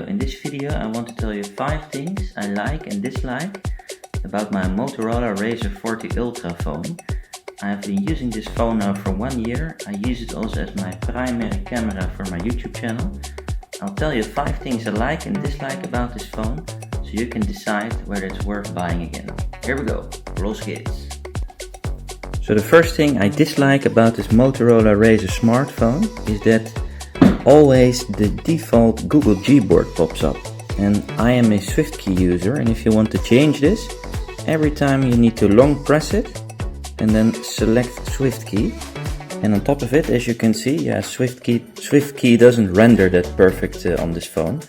In this video I want to tell you 5 things I like and dislike about my Motorola RAZR 40 Ultra phone. I've been using this phone now for 1 year. I use it also as my primary camera for my YouTube channel. I'll tell you 5 things I like and dislike about this phone, so you can decide whether it's worth buying again. Here we go, roll skates. So the first thing I dislike about this Motorola RAZR smartphone is that always the default Google Gboard pops up. And I am a SwiftKey user, and if you want to change this, every time you need to long press it and then select SwiftKey. And on top of it, as you can see, SwiftKey doesn't render that perfect on this phone.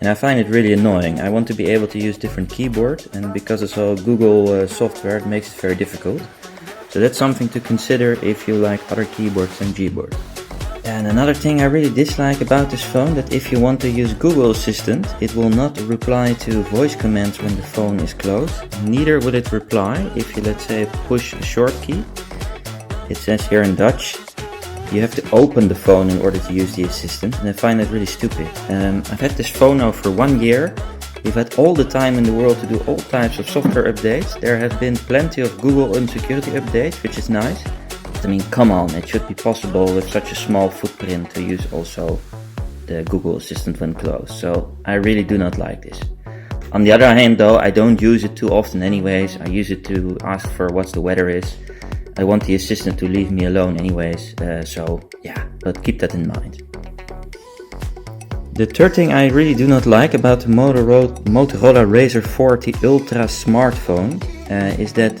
And I find it really annoying. I want to be able to use different keyboard, and because it's all Google software, it makes it very difficult. So that's something to consider if you like other keyboards than Gboard. And another thing I really dislike about this phone, that if you want to use Google Assistant, it will not reply to voice commands when the phone is closed. Neither will it reply if you, let's say, push a short key. It says here in Dutch, you have to open the phone in order to use the assistant, and I find that really stupid. I've had this phone now for 1 year. We've had all the time in the world to do all types of software updates. There have been plenty of Google security updates, which is nice. I mean, come on, it should be possible with such a small footprint to use also the Google Assistant when closed. So I really do not like this. On the other hand though, I don't use it too often anyways. I use it to ask for what the weather is. I want the assistant to leave me alone anyways. So yeah, but keep that in mind. The third thing I really do not like about the Motorola RAZR 40 Ultra smartphone is that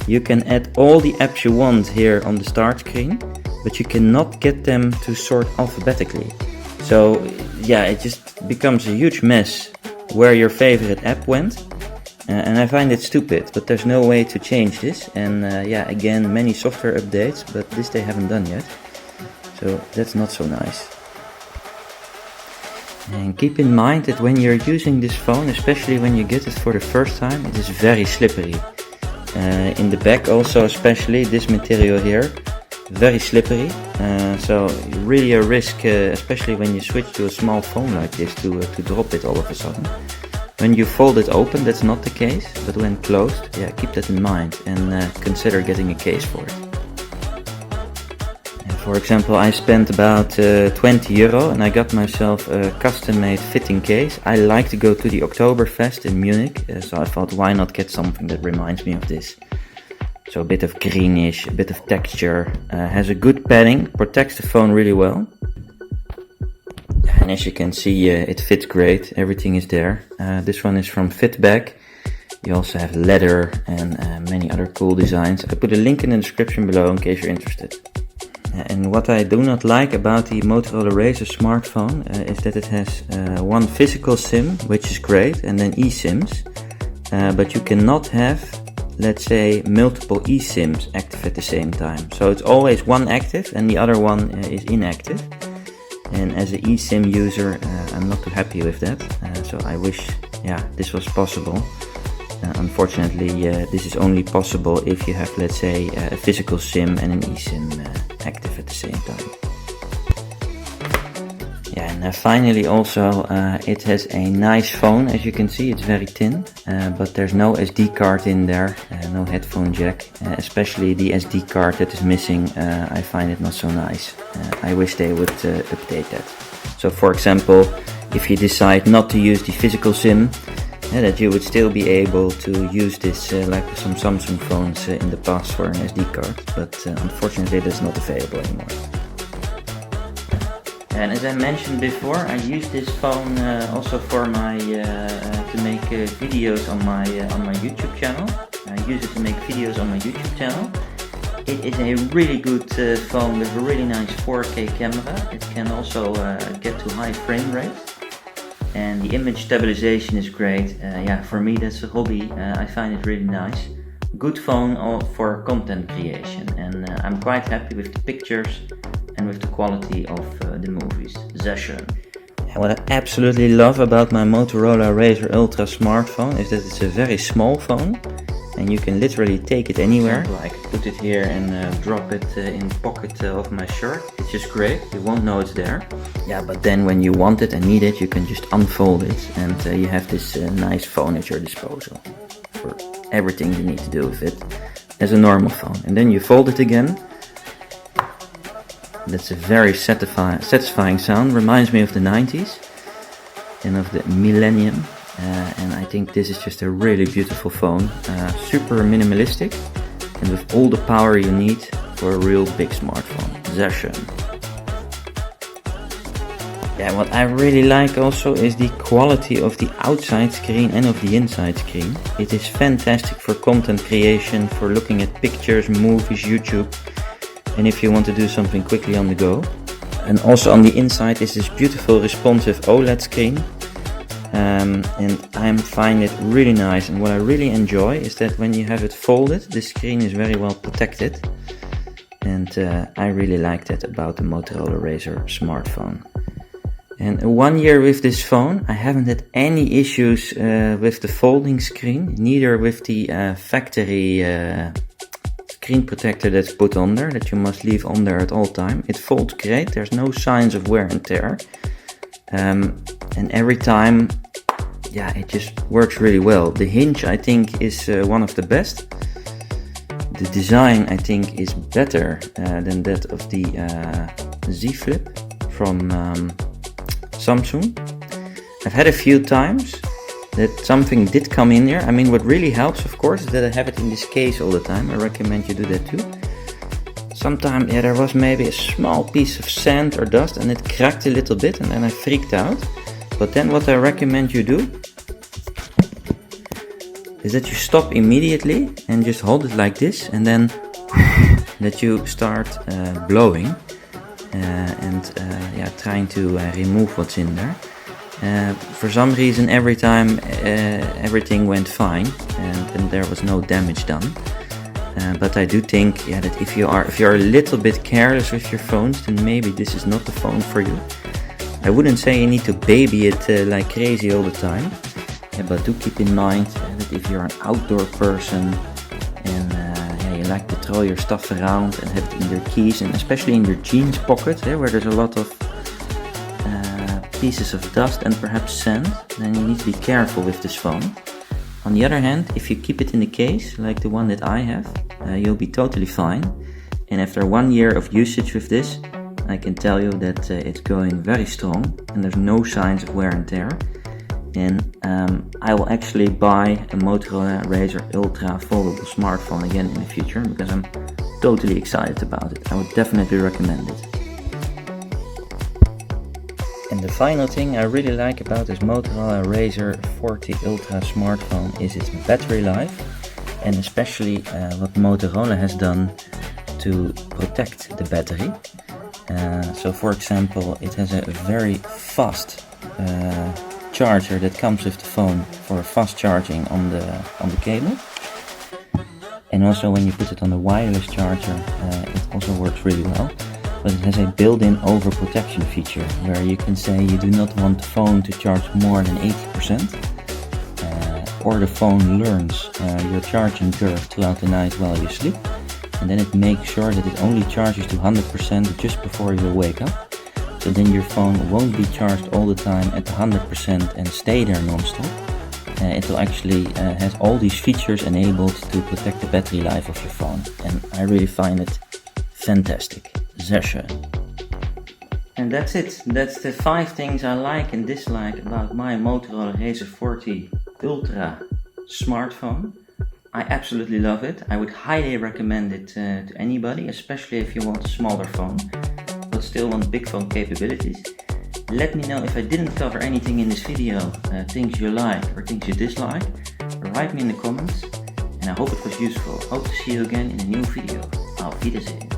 you can add all the apps you want here on the start screen, but you cannot get them to sort alphabetically. So yeah, it just becomes a huge mess where your favorite app went, and I find it stupid, but there's no way to change this. And yeah, again, many software updates, but this they haven't done yet, so that's not so nice. And keep in mind that when you're using this phone, especially when you get it for the first time, it is very slippery. In the back also, especially this material here, very slippery, so really a risk, especially when you switch to a small phone like this, to drop it all of a sudden. When you fold it open, that's not the case, but when closed, yeah, keep that in mind and consider getting a case for it. For example, I spent about 20 euro and I got myself a custom-made fitting case. I like to go to the Oktoberfest in Munich, so I thought, why not get something that reminds me of this. So a bit of greenish, a bit of texture, has a good padding, protects the phone really well. And as you can see, it fits great, everything is there. This one is from Fitback. You also have leather and many other cool designs. I put a link in the description below in case you're interested. And what I do not like about the Motorola RAZR smartphone is that it has one physical SIM, which is great, and then eSIMs. But you cannot have, let's say, multiple eSIMs active at the same time. So it's always one active and the other one is inactive. And as an eSIM user, I'm not too happy with that. So I wish, yeah, this was possible. Unfortunately, this is only possible if you have, let's say, a physical SIM and an eSIM active at the same time. Yeah, and finally also, it has a nice phone. As you can see, it's very thin, but there's no SD card in there, no headphone jack. Especially the SD card that is missing, I find it not so nice. I wish they would update that. So for example, if you decide not to use the physical SIM, that you would still be able to use this like some Samsung phones in the past for an SD card, but unfortunately that's not available anymore. And as I mentioned before, I use this phone also for my to make videos on my YouTube channel. I use it to make videos on my YouTube channel. It is a really good phone with a really nice 4K camera. It can also get to high frame rate. And the image stabilization is great. Yeah, for me that's a hobby. I find it really nice. Good phone for content creation, and I'm quite happy with the pictures and with the quality of the movies. Sehr schön. And what I absolutely love about my Motorola RAZR Ultra smartphone is that it's a very small phone. and you can literally take it anywhere. I can put it here and drop it in the pocket of my shirt. It's just great, you won't know it's there. Yeah, but then when you want it and need it, you can just unfold it, and you have this nice phone at your disposal for everything you need to do with it as a normal phone. And then you fold it again. That's a very satisfying sound. Reminds me of the 90s and of the millennium. And I think this is just a really beautiful phone, super minimalistic and with all the power you need for a real big smartphone. Sehr schön. Yeah, what I really like also is the quality of the outside screen and of the inside screen. It is fantastic for content creation, for looking at pictures, movies, YouTube, and if you want to do something quickly on the go. And also on the inside is this beautiful responsive OLED screen. And I find it really nice, and what I really enjoy is that when you have it folded, the screen is very well protected, and I really like that about the Motorola RAZR smartphone. And 1 year with this phone, I haven't had any issues with the folding screen, neither with the factory screen protector that's put on there, that you must leave on there at all time. It folds great, there's no signs of wear and tear. And every time, yeah, it just works really well. The hinge, I think, is one of the best. The design, I think, is better than that of the Z Flip from Samsung. I've had a few times that something did come in there. I mean, what really helps, of course, is that I have it in this case all the time. I recommend you do that too. Sometimes, yeah, there was maybe a small piece of sand or dust and it cracked a little bit, and then I freaked out. But then what I recommend you do is that you stop immediately and just hold it like this, and then that you start blowing and trying to remove what's in there. For some reason, every time everything went fine and there was no damage done. But I do think, yeah, that if you're a little bit careless with your phones, then maybe this is not the phone for you. I wouldn't say you need to baby it like crazy all the time, but do keep in mind that if you're an outdoor person and you like to throw your stuff around and have it in your keys, and especially in your jeans pocket, where there's a lot of pieces of dust and perhaps sand, then you need to be careful with this phone. On the other hand, if you keep it in the case, like the one that I have, you'll be totally fine. And after 1 year of usage with this, I can tell you that it's going very strong and there's no signs of wear and tear. And I will actually buy a Motorola RAZR Ultra foldable smartphone again in the future, because I'm totally excited about it. I would definitely recommend it. And the final thing I really like about this Motorola RAZR 40 Ultra smartphone is its battery life, and especially what Motorola has done to protect the battery. So for example, it has a very fast charger that comes with the phone for fast charging on the cable. And also when you put it on the wireless charger, it also works really well. But it has a built-in overprotection feature where you can say you do not want the phone to charge more than 80%, or the phone learns your charging curve throughout the night while you sleep, and then it makes sure that it only charges to 100% just before you wake up. So then your phone won't be charged all the time at 100% and stay there non-stop. It will actually has all these features enabled to protect the battery life of your phone, and I really find it fantastic. Sehr schön. And that's it. That's the 5 things I like and dislike about my Motorola RAZR 40 Ultra smartphone. I absolutely love it. I would highly recommend it to anybody, especially if you want a smaller phone but still want big phone capabilities. Let me know if I didn't cover anything in this video, things you like or things you dislike. Write me in the comments, and I hope it was useful. Hope to see you again in a new video. Auf Wiedersehen.